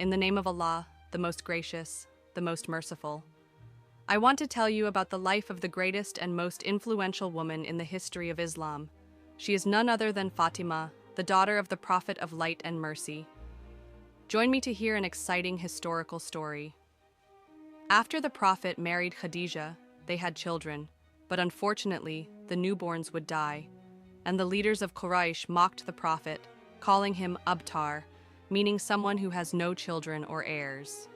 In the name of Allah, the most gracious, the most merciful. I want to tell you about the life of the greatest and most influential woman in the history of Islam. She is none other than Fatima, the daughter of the Prophet of Light and Mercy. Join me to hear an exciting historical story. After the Prophet married Khadija, they had children, but unfortunately, the newborns would die, and the leaders of Quraysh mocked the Prophet, calling him Abtar, meaning someone who has no children or heirs.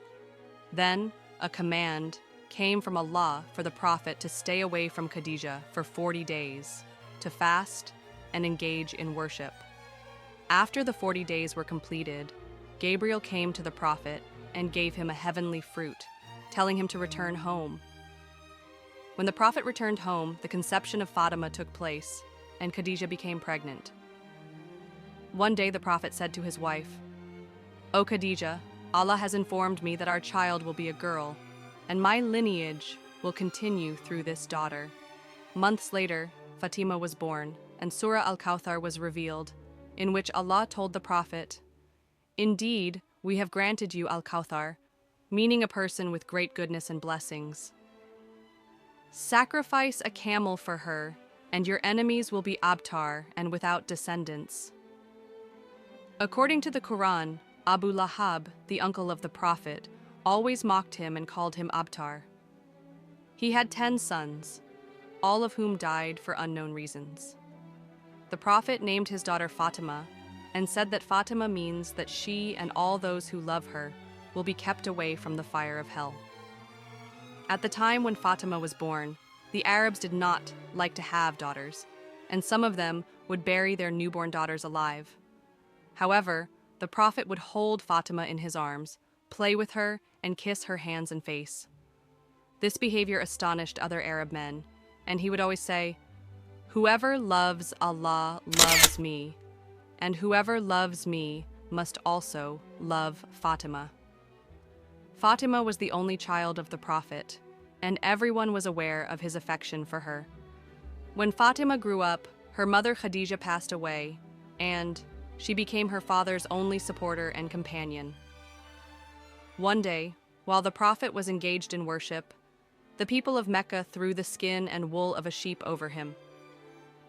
Then, a command came from Allah for the Prophet to stay away from Khadija for 40 days, to fast and engage in worship. After the 40 days were completed, Gabriel came to the Prophet and gave him a heavenly fruit, telling him to return home. When the Prophet returned home, the conception of Fatima took place, and Khadija became pregnant. One day the Prophet said to his wife, "O Khadija, Allah has informed me that our child will be a girl, and my lineage will continue through this daughter." Months later, Fatima was born, and Surah Al-Kawthar was revealed, in which Allah told the Prophet, "Indeed, we have granted you Al-Kawthar," meaning a person with great goodness and blessings. "Sacrifice a camel for her, and your enemies will be Abtar and without descendants." According to the Quran, Abu Lahab, the uncle of the Prophet, always mocked him and called him Abtar. He had 10 sons, all of whom died for unknown reasons. The Prophet named his daughter Fatima and said that Fatima means that she and all those who love her will be kept away from the fire of hell. At the time when Fatima was born, the Arabs did not like to have daughters, and some of them would bury their newborn daughters alive. However, the Prophet would hold Fatima in his arms, play with her, and kiss her hands and face. This behavior astonished other Arab men, and he would always say, "Whoever loves Allah loves me, and whoever loves me must also love Fatima." Fatima was the only child of the Prophet, and everyone was aware of his affection for her. When Fatima grew up, her mother Khadija passed away, and she became her father's only supporter and companion. One day, while the Prophet was engaged in worship, the people of Mecca threw the skin and wool of a sheep over him.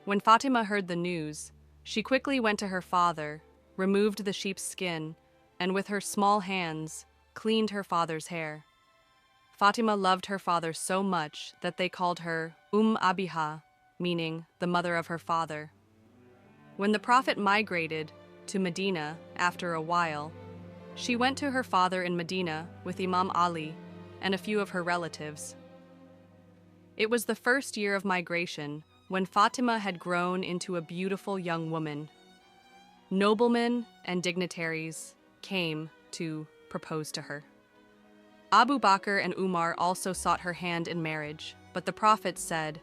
When Fatima heard the news, she quickly went to her father, removed the sheep's skin, and with her small hands, cleaned her father's hair. Fatima loved her father so much that they called her Abiha, meaning the mother of her father. When the Prophet migrated to Medina after a while, she went to her father in Medina with Imam Ali and a few of her relatives. It was the first year of migration when Fatima had grown into a beautiful young woman. Noblemen and dignitaries came to propose to her. Abu Bakr and Umar also sought her hand in marriage, but the Prophet said,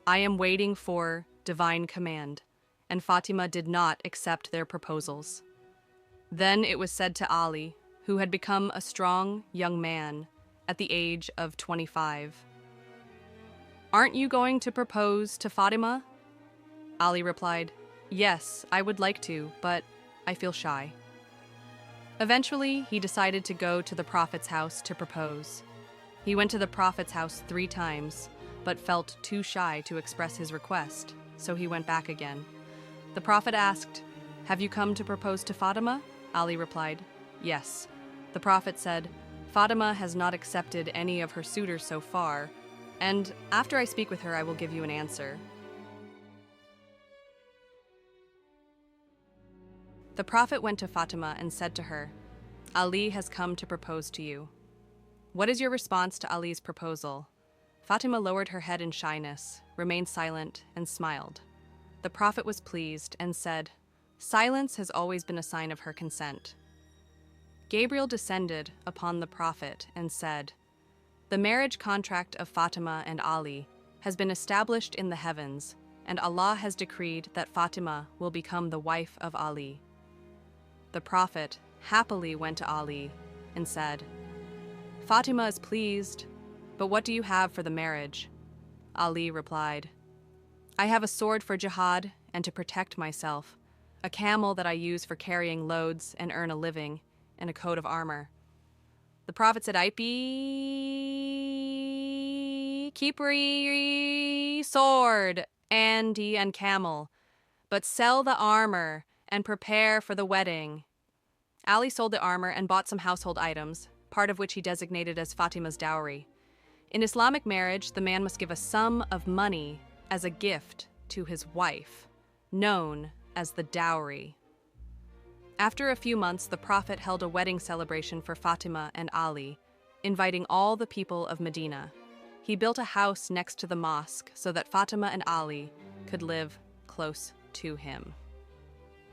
"I am waiting for divine command," and Fatima did not accept their proposals. Then it was said to Ali, who had become a strong young man at the age of 25, "Aren't you going to propose to Fatima?" Ali replied, "Yes, I would like to, but I feel shy." Eventually, he decided to go to the Prophet's house to propose. He went to the Prophet's house 3 times, but felt too shy to express his request, so he went back again. The Prophet asked, "Have you come to propose to Fatima?" Ali replied, "Yes." The Prophet said, "Fatima has not accepted any of her suitors so far, and after I speak with her, I will give you an answer." The Prophet went to Fatima and said to her, "Ali has come to propose to you. What is your response to Ali's proposal?" Fatima lowered her head in shyness, remained silent, and smiled. The Prophet was pleased and said, "Silence has always been a sign of her consent." Gabriel descended upon the Prophet and said, "The marriage contract of Fatima and Ali has been established in the heavens, and Allah has decreed that Fatima will become the wife of Ali." The Prophet happily went to Ali and said, "Fatima is pleased, but what do you have for the marriage?" Ali replied, "I have a sword for jihad and to protect myself, a camel that I use for carrying loads and earn a living, and a coat of armor. The Prophet said, keep sword, and camel, but sell the armor and prepare for the wedding. Ali sold the armor and bought some household items, part of which he designated as Fatima's dowry. In Islamic marriage, the man must give a sum of money as a gift to his wife, known as the dowry. After a few months, the Prophet held a wedding celebration for Fatima and Ali, inviting all the people of Medina. He built a house next to the mosque so that Fatima and Ali could live close to him.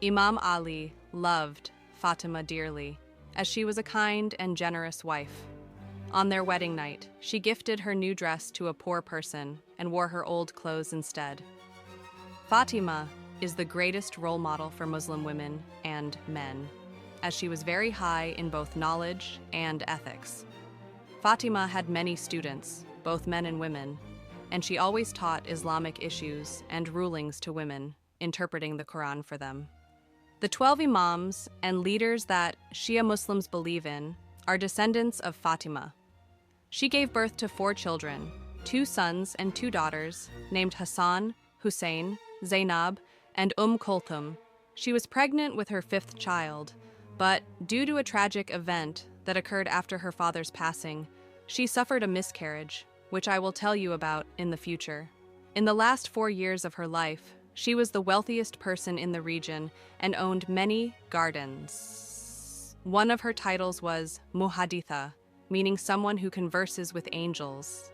Imam Ali loved Fatima dearly, as she was a kind and generous wife. On their wedding night, she gifted her new dress to a poor person and wore her old clothes instead. Fatima is the greatest role model for Muslim women and men, as she was very high in both knowledge and ethics. Fatima had many students, both men and women, and she always taught Islamic issues and rulings to women, interpreting the Quran for them. The 12 imams and leaders that Shia Muslims believe in are descendants of Fatima. She gave birth to 4 children, 2 sons and 2 daughters, named Hassan, Hussein, Zainab, and Kulthum. She was pregnant with her 5th child, but due to a tragic event that occurred after her father's passing, she suffered a miscarriage, which I will tell you about in the future. In the last 4 years of her life, she was the wealthiest person in the region and owned many gardens. One of her titles was Muhaditha, meaning someone who converses with angels.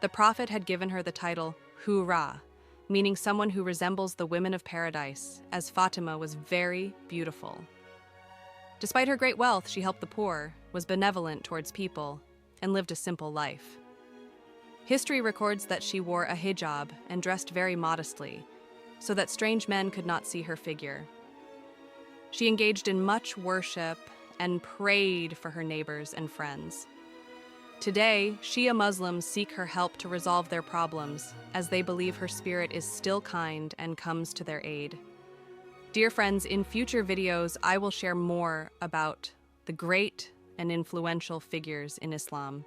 The Prophet had given her the title Hura, meaning someone who resembles the women of paradise, as Fatima was very beautiful. Despite her great wealth, she helped the poor, was benevolent towards people, and lived a simple life. History records that she wore a hijab and dressed very modestly, so that strange men could not see her figure. She engaged in much worship and prayed for her neighbors and friends. Today, Shia Muslims seek her help to resolve their problems, as they believe her spirit is still kind and comes to their aid. Dear friends, in future videos, I will share more about the great and influential figures in Islam.